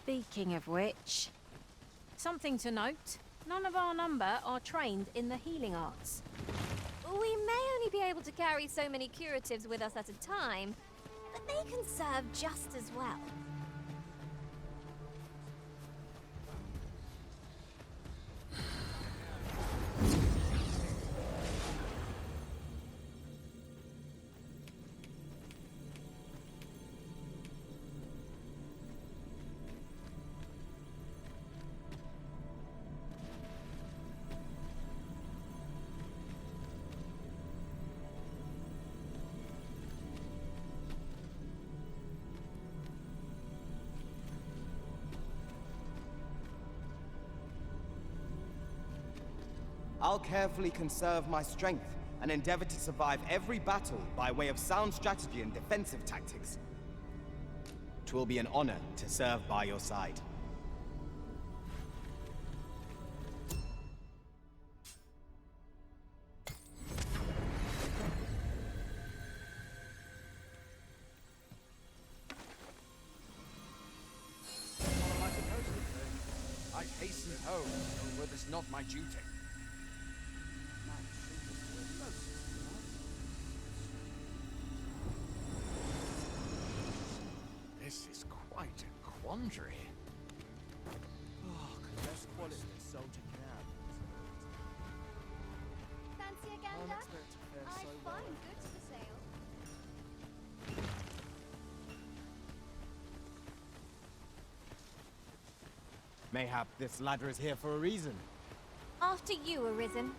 Speaking of which, something to note. None of our number are trained in the healing arts. We may only be able to carry so many curatives with us at a time, but they can serve just as well. I'll carefully conserve my strength and endeavor to survive every battle by way of sound strategy and defensive tactics. 'Twill be an honor to serve by your side. I hasten home, were this not my duty. This is quite a quandary. Best quality soldier can have. Fancy a gander? I find goods for sale. Mayhap this ladder is here for a reason. After you, Arisen.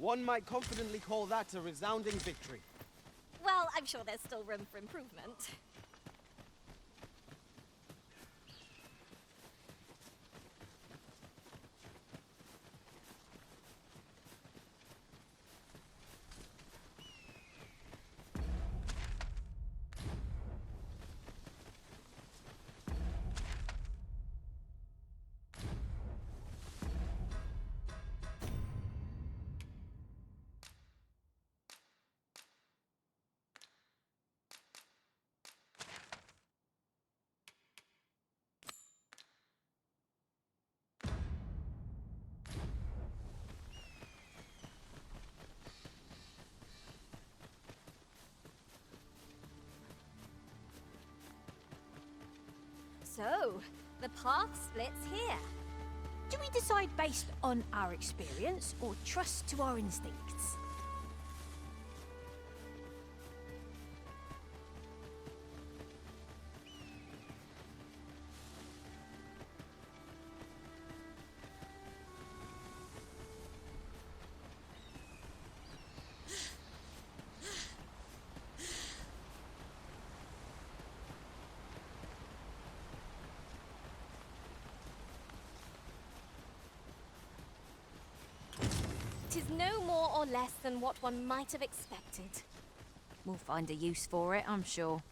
One might confidently call that a resounding victory. Well, I'm sure there's still room for improvement. So, the path splits here. Do we decide based on our experience or trust to our instincts? Tis no more or less than what one might have expected. We'll find a use for it, I'm sure.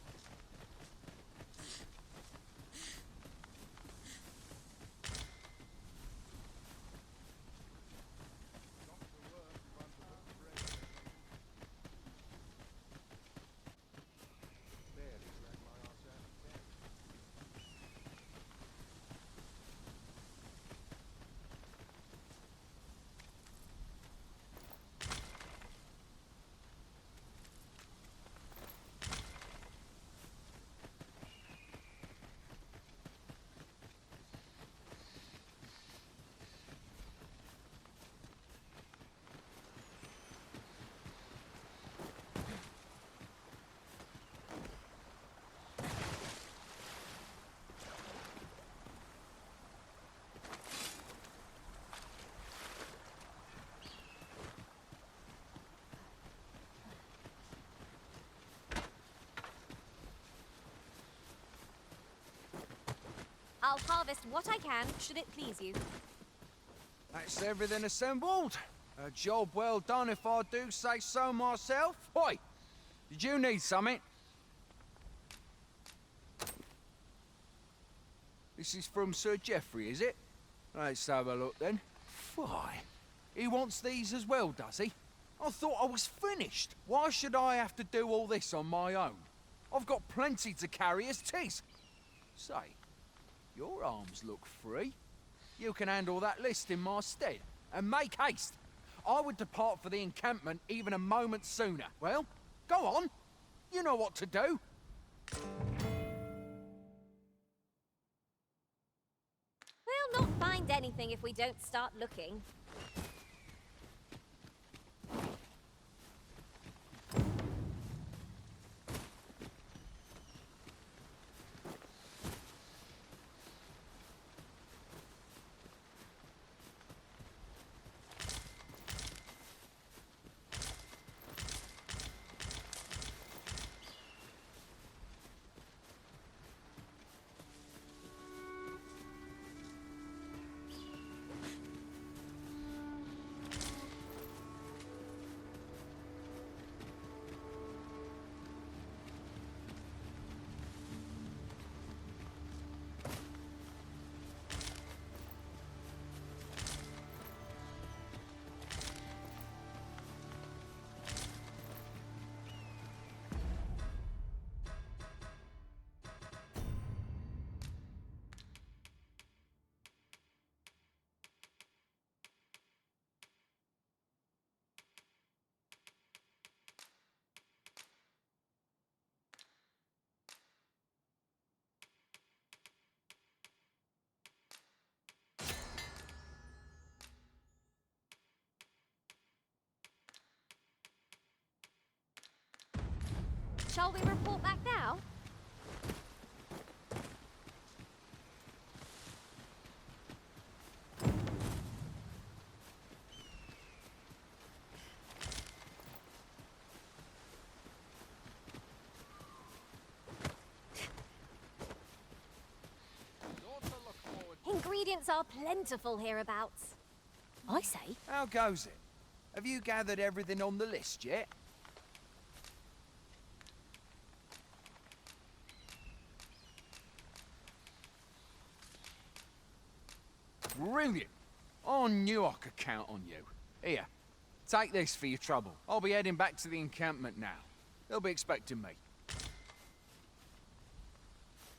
I'll harvest what I can, should it please you. That's everything assembled. A job well done if I do say so myself. Oi! Did you need something? This is from Sir Geoffrey, is it? Let's have a look then. Why? He wants these as well, does he? I thought I was finished. Why should I have to do all this on my own? I've got plenty to carry as tis. Say, your arms look free. You can handle that list in my stead. And make haste. I would depart for the encampment even a moment sooner. Well, go on. You know what to do. We'll not find anything if we don't start looking. Shall we report back now? Ingredients are plentiful hereabouts. I say, How goes it? Have you gathered everything on the list yet? Brilliant! I knew I could count on you. Here, take this for your trouble. I'll be heading back to the encampment now. They'll be expecting me.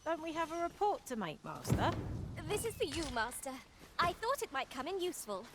don't we have a report to make, Master? This is for you, Master. I thought it might come in useful.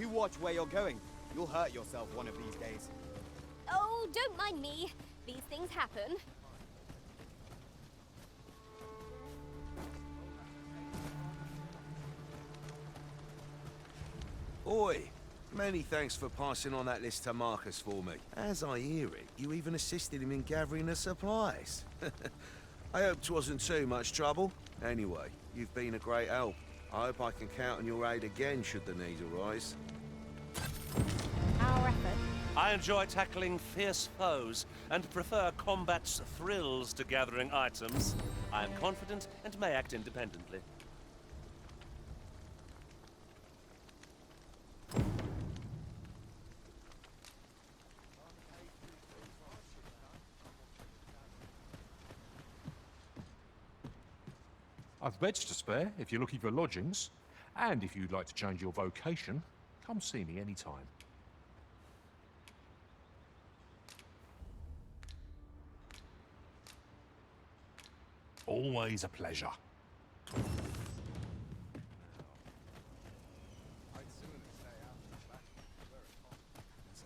You watch where you're going. You'll hurt yourself one of these days. Oh, don't mind me. These things happen. Oi! Many thanks for passing on that list to Marcus for me. As I hear it, you even assisted him in gathering the supplies. I hope 'twasn't too much trouble. Anyway, you've been a great help. I hope I can count on your aid again should the need arise. Our effort. I enjoy tackling fierce foes and prefer combat's thrills to gathering items. I am confident and may act independently. I've beds to spare if you're looking for lodgings. And if you'd like to change your vocation, come see me anytime. Always a pleasure. This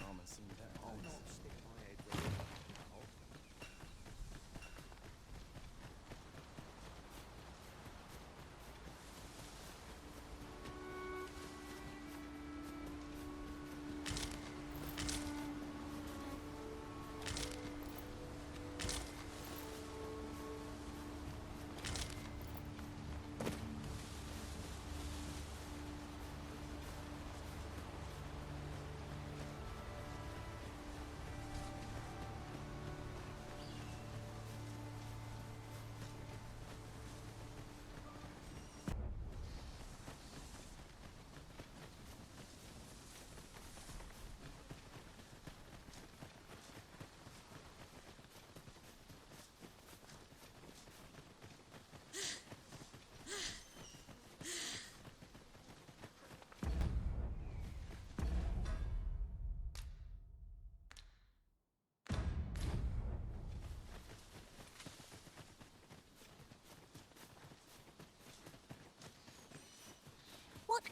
armor seemed better.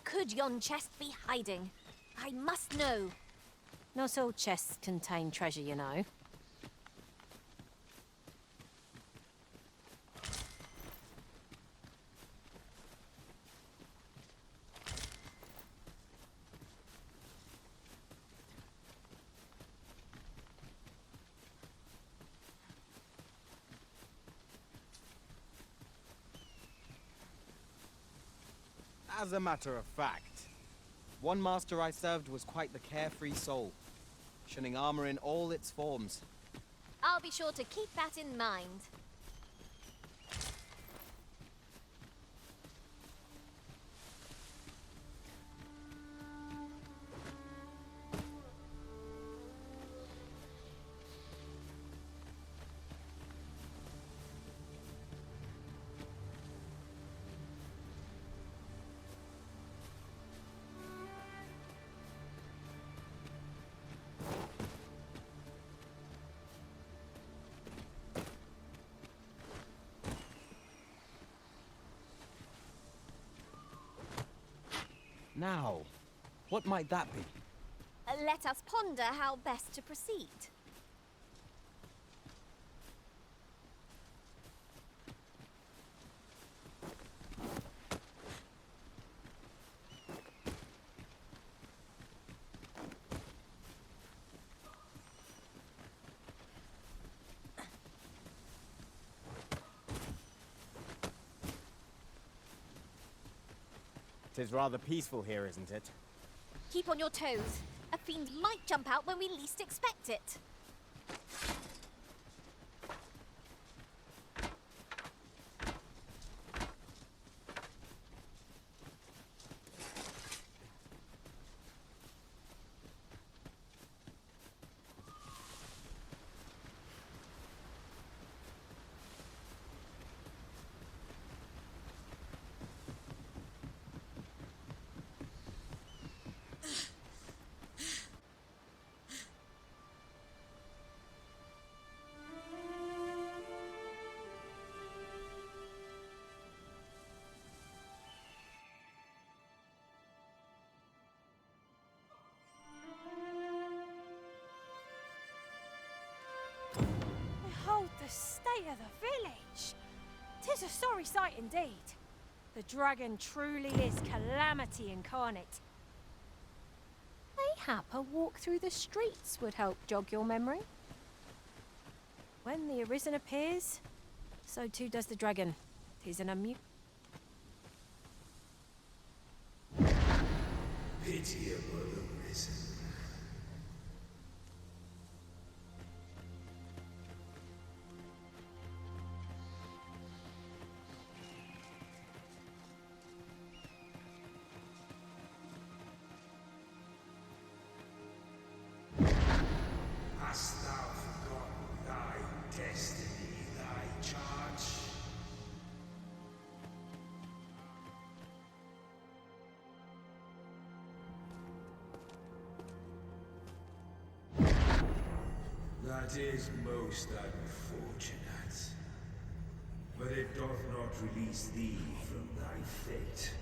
could yon chest be hiding? I must know. Not all chests contain treasure, you know. As a matter of fact, one master I served was quite the carefree soul, shunning armor in all its forms. I'll be sure to keep that in mind. Now, what might that be? Let us ponder how best to proceed. Tis rather peaceful here, isn't it? Keep on your toes. A fiend might jump out when we least expect it. Behold the state of the village. 'Tis a sorry sight indeed. The dragon truly is calamity incarnate. Mayhap a walk through the streets would help jog your memory. When the Arisen appears, so too does the dragon. 'Tis an Pitiable Arisen. Hast thou forgotten thy destiny, thy charge? That is most unfortunate. But it doth not release thee from thy fate.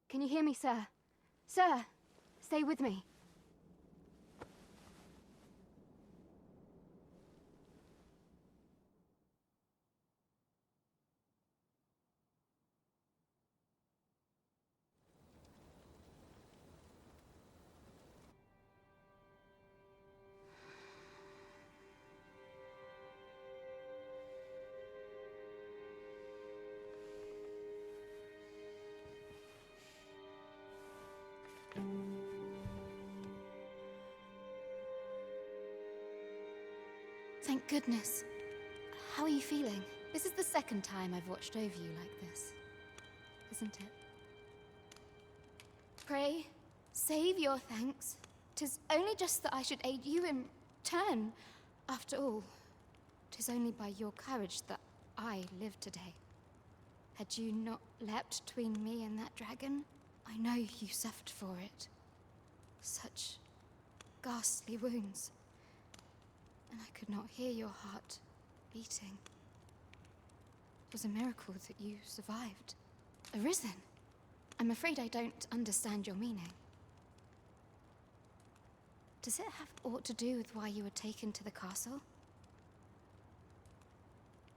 Can you hear me, sir? Sir, stay with me. Thank goodness. How are you feeling? This is the second time I've watched over you like this, isn't it? Pray, save your thanks. 'Tis only just that I should aid you in turn. After all, 'tis only by your courage that I live today. Had you not leapt between me and that dragon, I know you suffered for it. Such ghastly wounds. And I could not hear your heart beating. It was a miracle that you survived. Arisen. I'm afraid I don't understand your meaning. Does it have aught to do with why you were taken to the castle?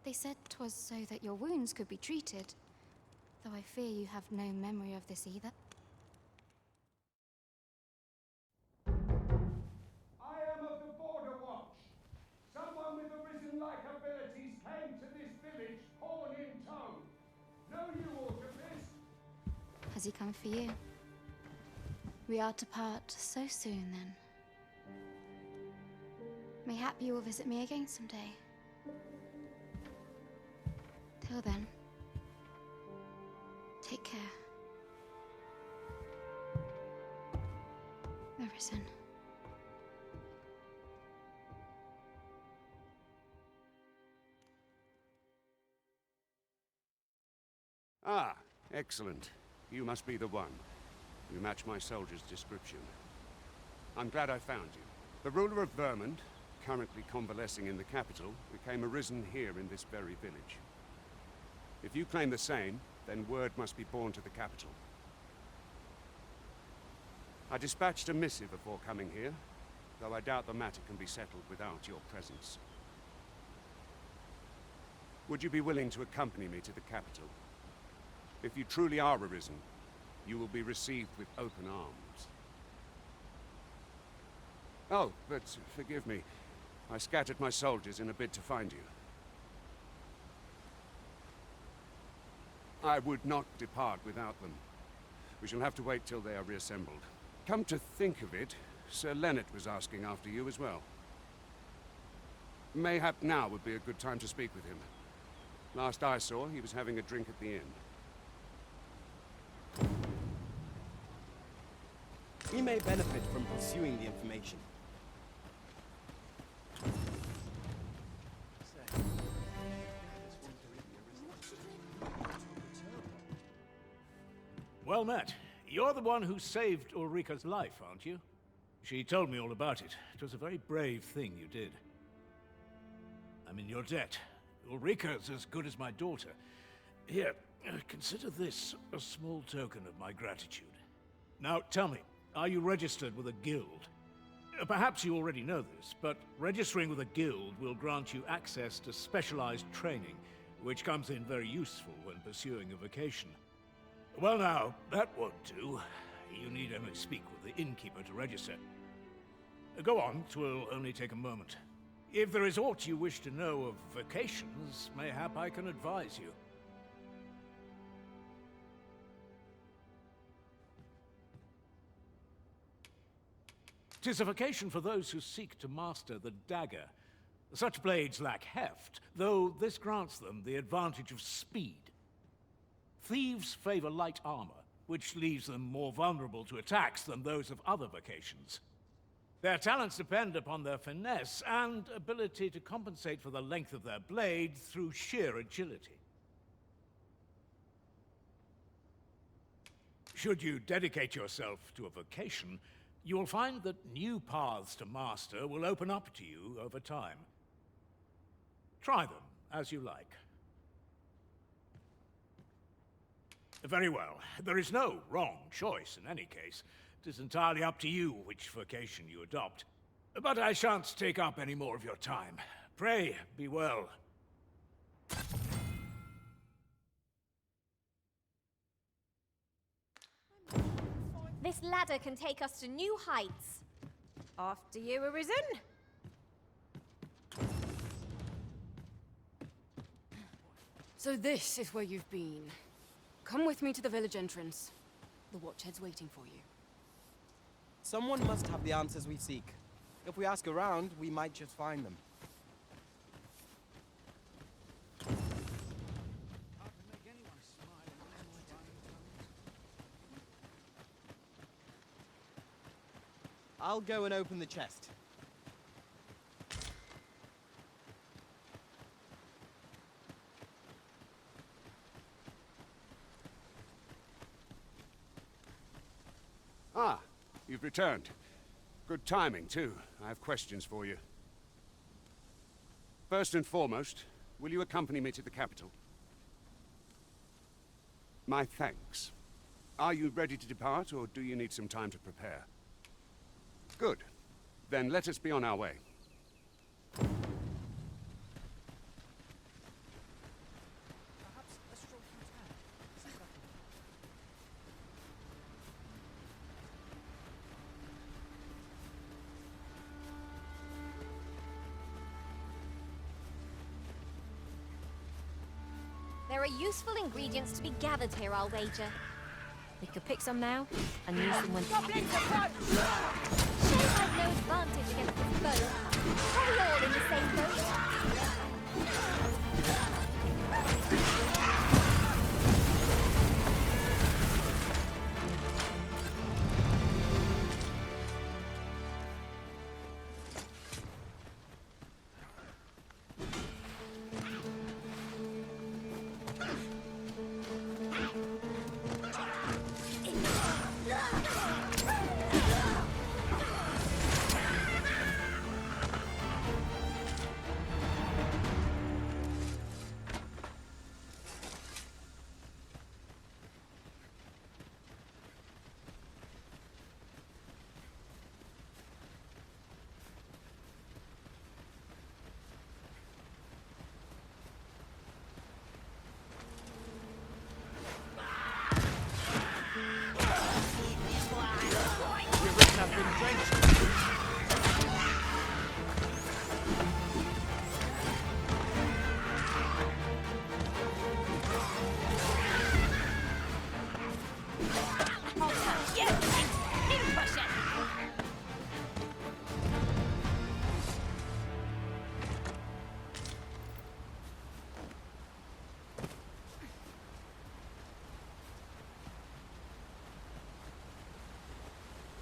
They said 'twas so that your wounds could be treated, though I fear you have no memory of this either. I am of the Border Watch. Someone with arisen-like abilities came to this village, horn in tow. Know you aught of this? Has he come for you? We are to part so soon, then. Mayhap you will visit me again someday. Till then, take care. Arisen. Ah, excellent. You must be the one. You match my soldier's description. I'm glad I found you. The ruler of Vermont, currently convalescing in the capital, became arisen here in this very village. If you claim the same, then word must be borne to the capital. I dispatched a missive before coming here, though I doubt the matter can be settled without your presence. Would you be willing to accompany me to the capital? If you truly are arisen, you will be received with open arms. Oh, but forgive me. I scattered my soldiers in a bid to find you. I would not depart without them. We shall have to wait till they are reassembled. Come to think of it, Sir Leonard was asking after you as well. Mayhap now would be a good time to speak with him. Last I saw, he was having a drink at the inn. We may benefit from pursuing the information. Well met. You're the one who saved Ulrika's life, aren't you? She told me all about it. It was a very brave thing you did. I'm in your debt. Ulrika's as good as my daughter. Here, consider this a small token of my gratitude. Now, tell me, are you registered with a guild? Perhaps you already know this, but registering with a guild will grant you access to specialized training, which comes in very useful when pursuing a vocation. Well now, that won't do. You need only speak with the innkeeper to register. Go on, 'twill only take a moment. If there is aught you wish to know of vocations, mayhap I can advise you. 'Tis a vocation for those who seek to master the dagger. Such blades lack heft, though this grants them the advantage of speed. Thieves favor light armor, which leaves them more vulnerable to attacks than those of other vocations. Their talents depend upon their finesse and ability to compensate for the length of their blade through sheer agility. Should you dedicate yourself to a vocation, you will find that new paths to master will open up to you over time. Try them as you like. Very well. There is no wrong choice in any case. It is entirely up to you which vocation you adopt. But I shan't take up any more of your time. Pray, be well. This ladder can take us to new heights. After you, Arisen. So this is where you've been. Come with me to the village entrance. The Watchhead's waiting for you. Someone must have the answers we seek. If we ask around, we might just find them. I'll go and open the chest. Ah, you've returned. Good timing, too. I have questions for you. First and foremost, will you accompany me to the capital? My thanks. Are you ready to depart, or do you need some time to prepare? Good. Then let us be on our way. There are useful ingredients to be gathered here, I'll wager. We could pick some now and use them when... Shame I've no advantage against this boat. Are we all in the same boat?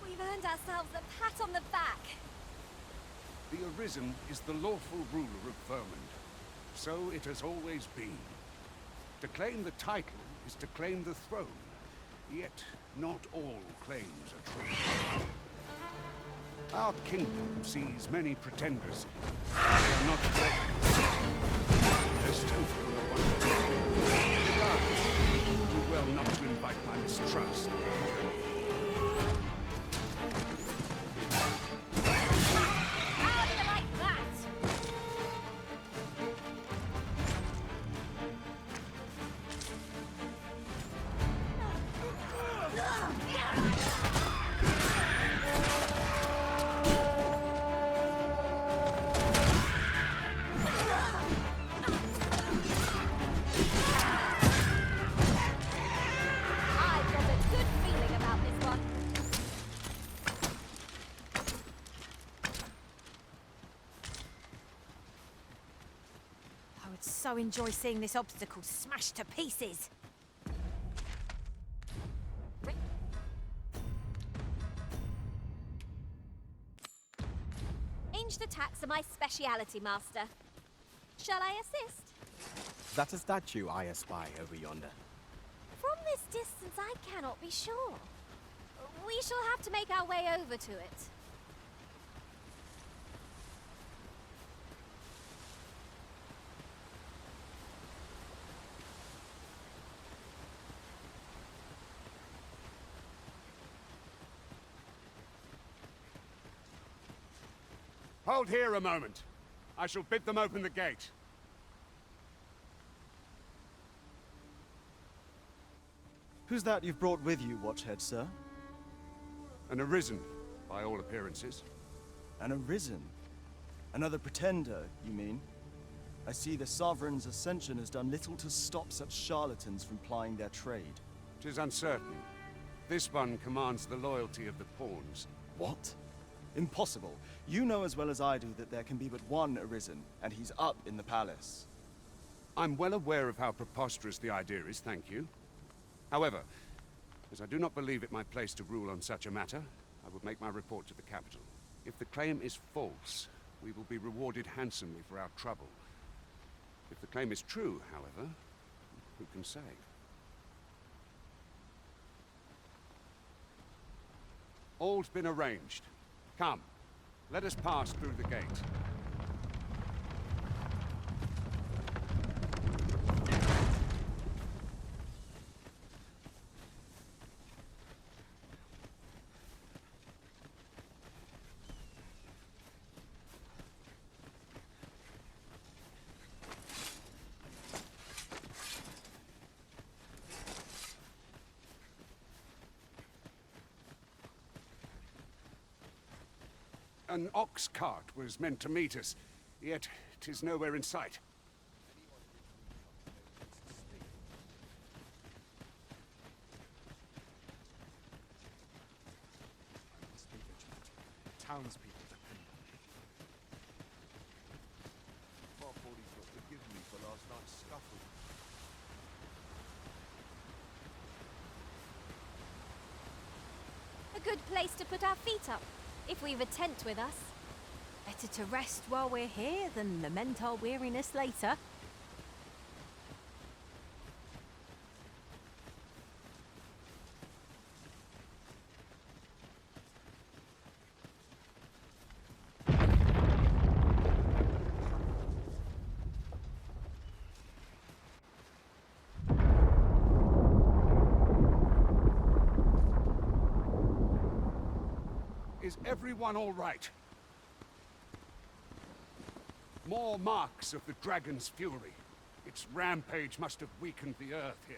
We've earned ourselves a pat on the back. The Arisen is the lawful ruler of Vermont. So it has always been. To claim the title is to claim the throne. Yet, not all claims are true. Our kingdom sees many pretenders. They are not ready. There's still for one. Regardless, do well not to invite my mistrust. How do you like that? I've got a good feeling about this one. I would so enjoy seeing this obstacle smashed to pieces. Ranged attacks are my speciality, Master. Shall I assist? Is that a statue I espy over yonder? From this distance, I cannot be sure. We shall have to make our way over to it. Hold here a moment. I shall bid them open the gate. Who's that you've brought with you, Watchhead, sir? An Arisen, by all appearances. An Arisen? Another pretender, you mean? I see the Sovereign's ascension has done little to stop such charlatans from plying their trade. 'Tis uncertain. This one commands the loyalty of the pawns. What? Impossible. You know as well as I do that there can be but one Arisen, and he's up in the palace. I'm well aware of how preposterous the idea is, thank you. However, as I do not believe it my place to rule on such a matter, I would make my report to the capital. If the claim is false, we will be rewarded handsomely for our trouble. If the claim is true, however, who can say? All's been arranged. Come, let us pass through the gate. An ox cart was meant to meet us, yet 'tis nowhere in sight. Townspeople depend on me. My body's not forgiven me for last night's scuffle. A good place to put our feet up, if we've a tent with us. Better to rest while we're here than lament our weariness later. Is everyone all right? More marks of the dragon's fury. Its rampage must have weakened the earth here.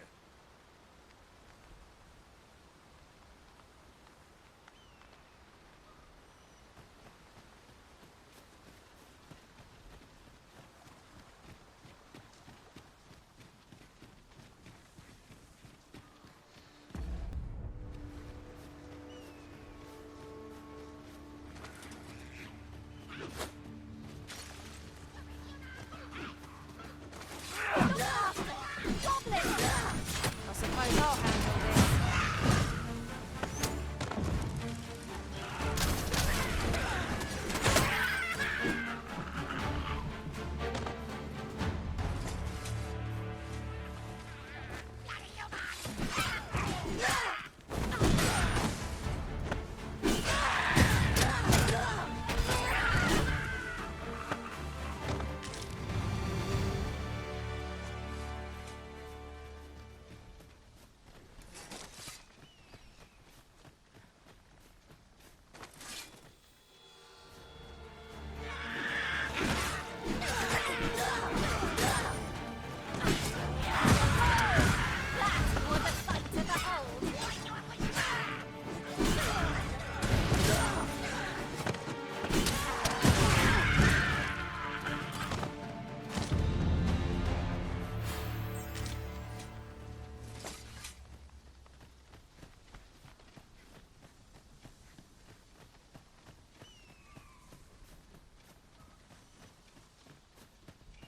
I suppose I'll handle this.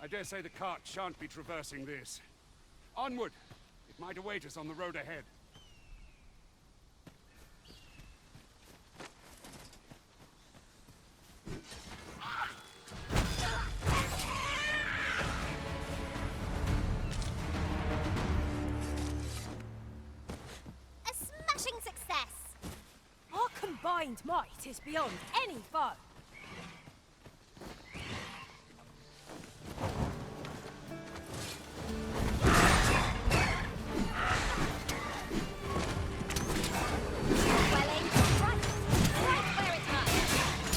I dare say the cart shan't be traversing this. Onward! It might await us on the road ahead. A smashing success! Our combined might is beyond any foe. Well aimed, right where it hurts.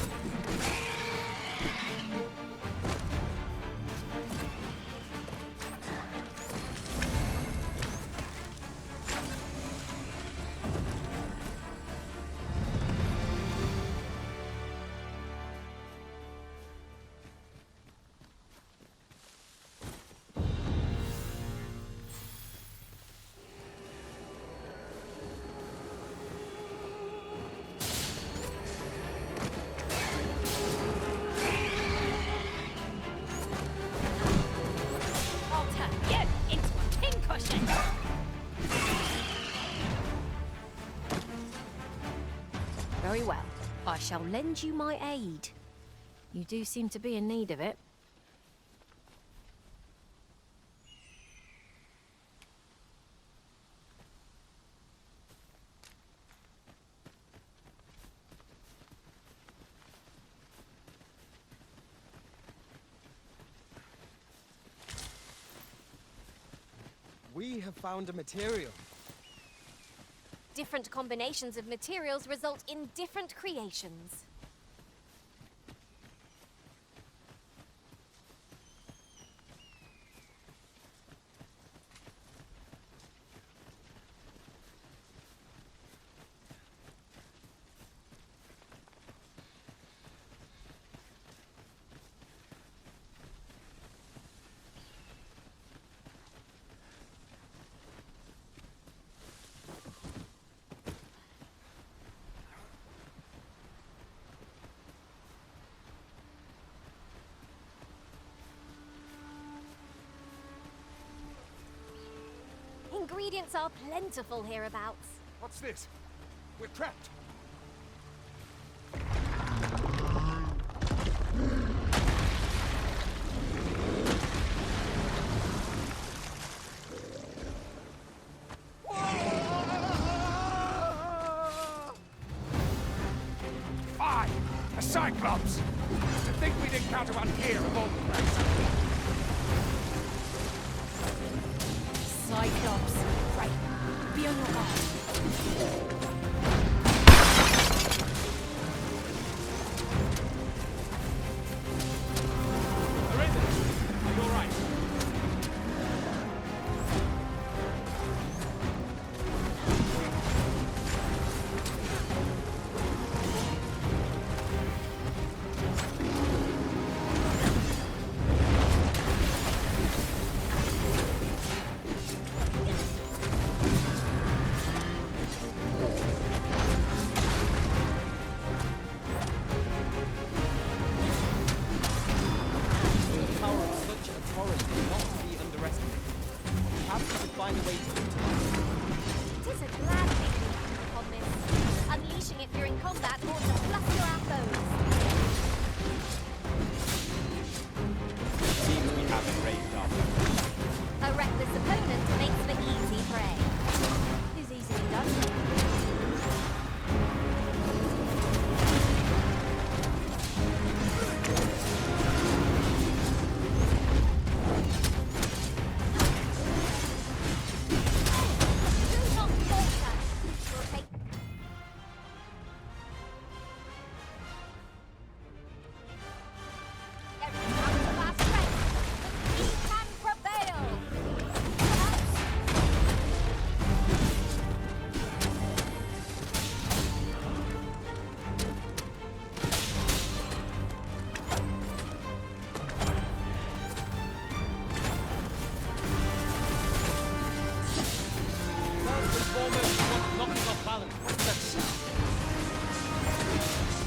Very well. I shall lend you my aid. You do seem to be in need of it. We have found a material. Different combinations of materials result in different creations. Ingredients are plentiful hereabouts. What's this? We're trapped. Fie! A Cyclops! To think we'd encounter one here of all places! Cyclops. Right. Be on your guard.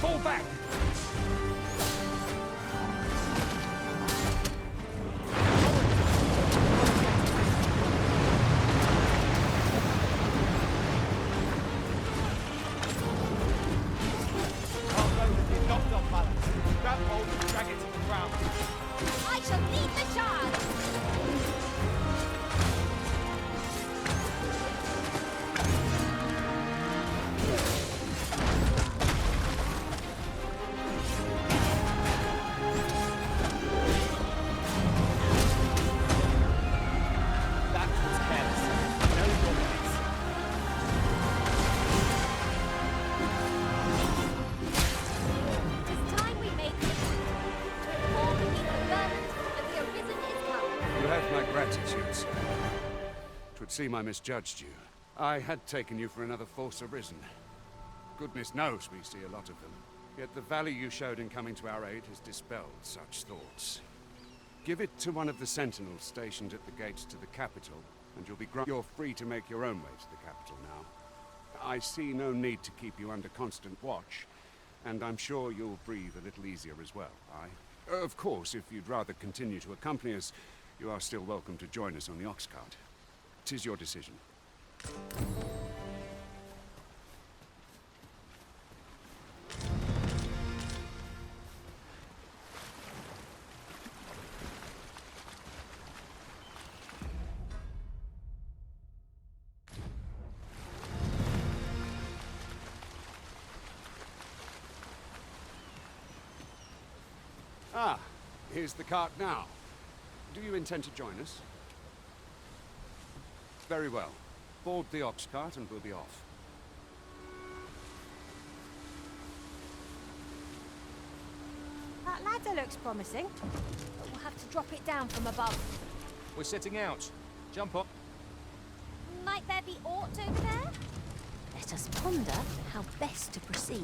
Fall back! I shall lead the charge! Seem I misjudged you. I had taken you for another Force Arisen. Goodness knows we see a lot of them. Yet the value you showed in coming to our aid has dispelled such thoughts. Give it to one of the Sentinels stationed at the gates to the capital, and you're free to make your own way to the capital now. I see no need to keep you under constant watch, and I'm sure you'll breathe a little easier as well, aye? Of course, if you'd rather continue to accompany us, you are still welcome to join us on the ox cart. 'Tis your decision. Ah, here's the cart now. Do you intend to join us? Very well. Board the ox cart and we'll be off. That ladder looks promising, but we'll have to drop it down from above. We're setting out. Jump up. Might there be aught over there? Let us ponder how best to proceed.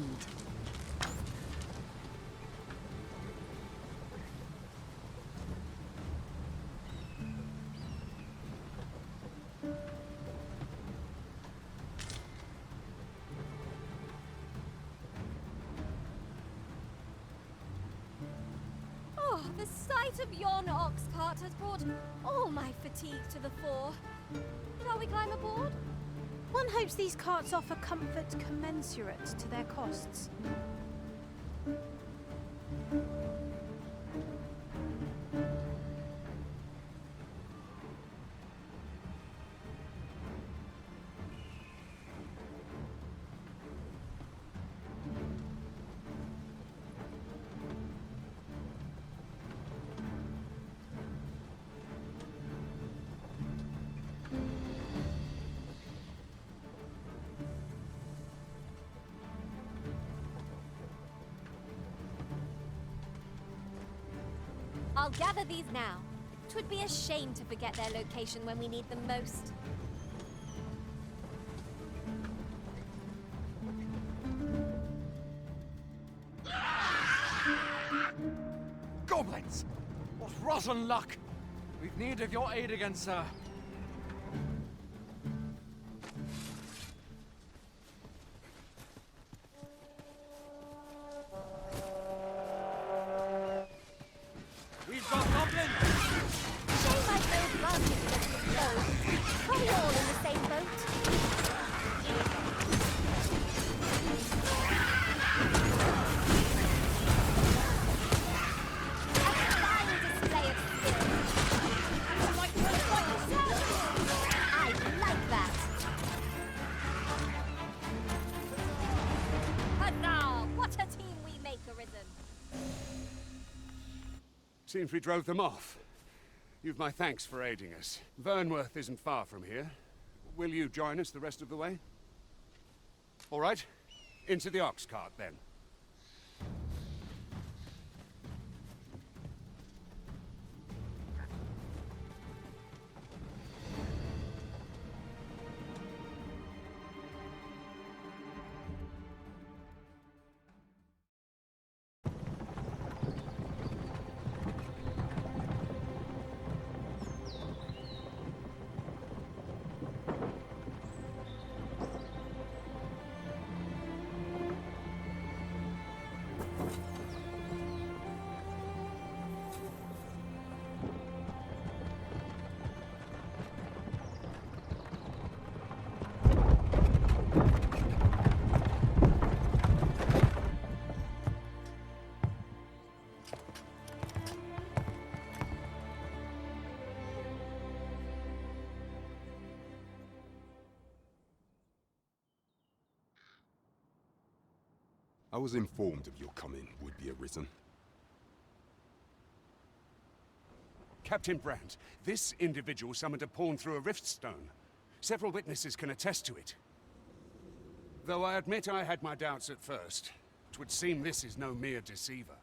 Oh, the sight of yon ox cart has brought all my fatigue to the fore. Shall we climb aboard? One hopes these carts offer comfort commensurate to their costs. I'll gather these now. 'Twould be a shame to forget their location when we need them most. Goblins! What rotten luck! We've need of your aid again, sir. We've got goblins! Shame I've no advantage against the foe. Are we all in the same boat? Seems we drove them off. You've my thanks for aiding us. Vernworth isn't far from here. Will you join us the rest of the way? All right. Into the ox cart, then. I was informed of your coming, would-be Arisen. Captain Brandt, this individual summoned a pawn through a rift stone. Several witnesses can attest to it. Though I admit I had my doubts at first. 'Twould seem this is no mere deceiver.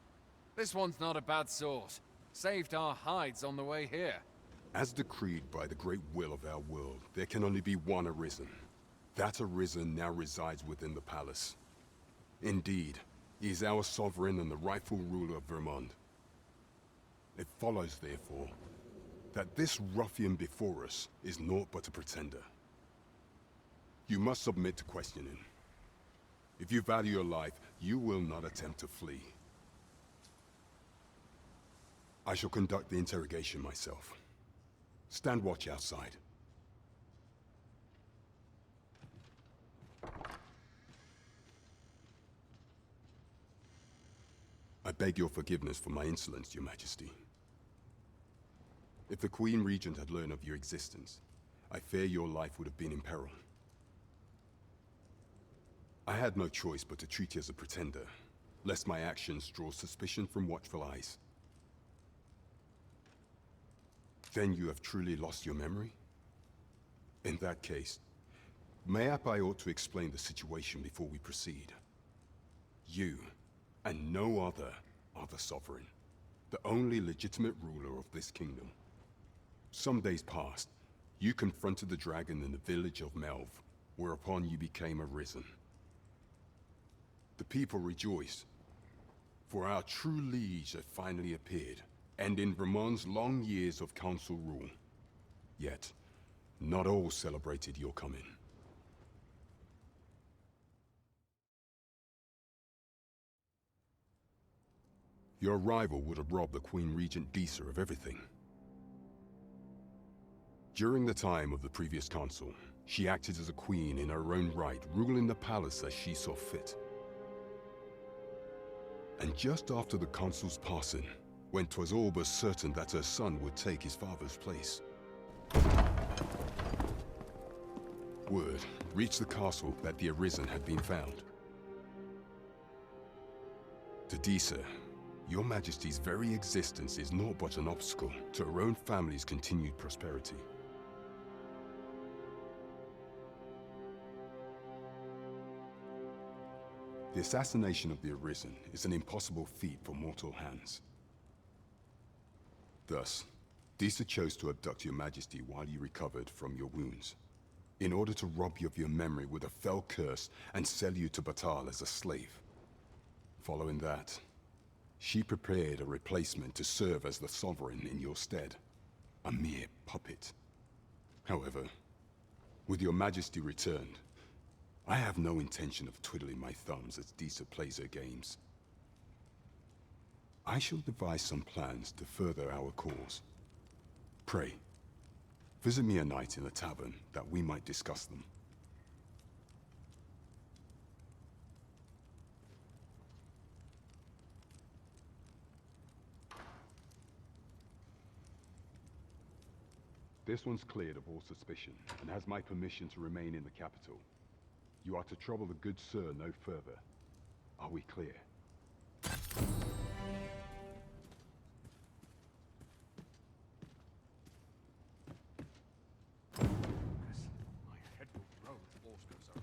This one's not a bad sort. Saved our hides on the way here. As decreed by the great will of our world, there can only be one Arisen. That Arisen now resides within the palace. Indeed, he is our sovereign and the rightful ruler of Vermont. It follows, therefore, that this ruffian before us is naught but a pretender. You must submit to questioning. If you value your life, you will not attempt to flee. I shall conduct the interrogation myself. Stand watch outside. I beg your forgiveness for my insolence, Your Majesty. If the Queen Regent had learned of your existence, I fear your life would have been in peril. I had no choice but to treat you as a pretender, lest my actions draw suspicion from watchful eyes. Then you have truly lost your memory? In that case, mayhap I ought to explain the situation before we proceed. You, and no other, are the Sovereign, the only legitimate ruler of this kingdom. Some days past, you confronted the dragon in the village of Melv, whereupon you became arisen. The people rejoiced, for our true liege had finally appeared, and in Vermont's long years of council rule. Yet, not all celebrated your coming. Your arrival would have robbed the Queen Regent Disa of everything. During the time of the previous council, she acted as a queen in her own right, ruling the palace as she saw fit. And just after the council's passing, when 'twas all but certain that her son would take his father's place, word reached the castle that the Arisen had been found. To Disa, your Majesty's very existence is naught but an obstacle to her own family's continued prosperity. The assassination of the Arisen is an impossible feat for mortal hands. Thus, Disa chose to abduct your Majesty while you recovered from your wounds, in order to rob you of your memory with a fell curse and sell you to Batal as a slave. Following that, she prepared a replacement to serve as the Sovereign in your stead, a mere puppet. However, with your Majesty returned, I have no intention of twiddling my thumbs as Disa plays her games. I shall devise some plans to further our cause. Pray, visit me a night in the tavern that we might discuss them. This one's cleared of all suspicion, and has my permission to remain in the capital. You are to trouble the good sir no further. Are we clear? My head will roll if all goes awry.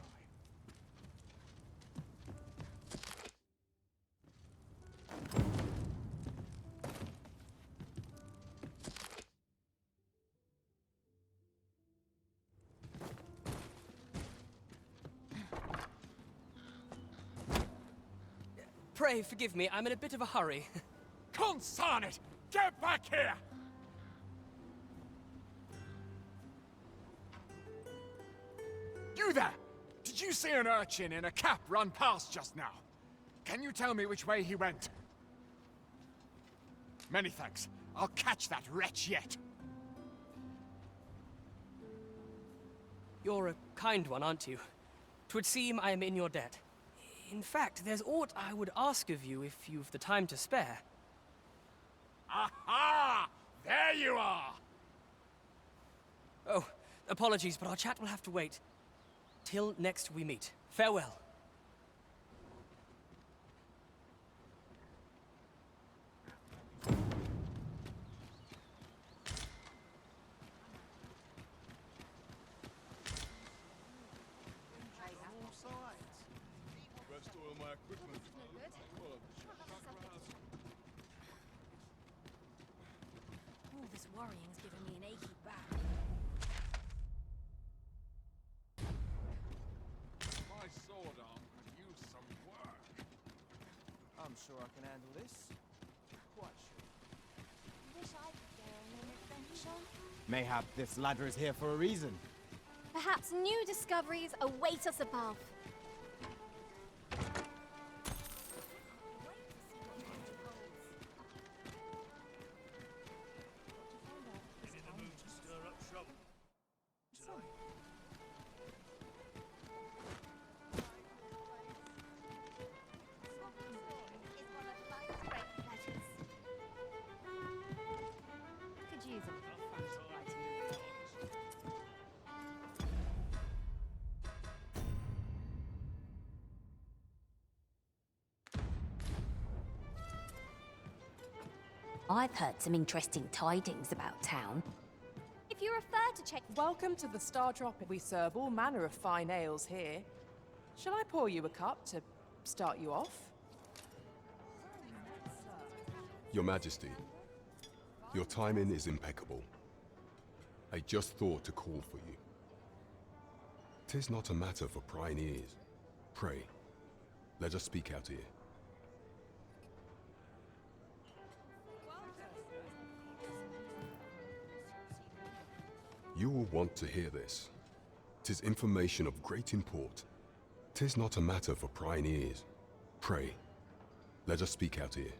Pray forgive me, I'm in a bit of a hurry. Consign it! Get back here! You there! Did you see an urchin in a cap run past just now? Can you tell me which way he went? Many thanks. I'll catch that wretch yet. You're a kind one, aren't you? 'Twould seem I am in your debt. In fact, there's aught I would ask of you if you've the time to spare. Aha! There you are! Oh, apologies, but our chat will have to wait. Till next we meet. Farewell. All this worrying's giving me an achy back. My sword arm could use some work. I'm sure I can handle this. Quite sure. Wish I could go on an adventure. Mayhap this ladder is here for a reason. Perhaps new discoveries await us above. I've heard some interesting tidings about town. If you refer to check... Welcome to the Star Tropic. We serve all manner of fine ales here. Shall I pour you a cup to start you off? Your Majesty, your timing is impeccable. I just thought to call for you. 'Tis not a matter for prying ears. Pray, let us speak out here. You will want to hear this. 'Tis information of great import. 'Tis not a matter for prying ears. Pray, let us speak out here.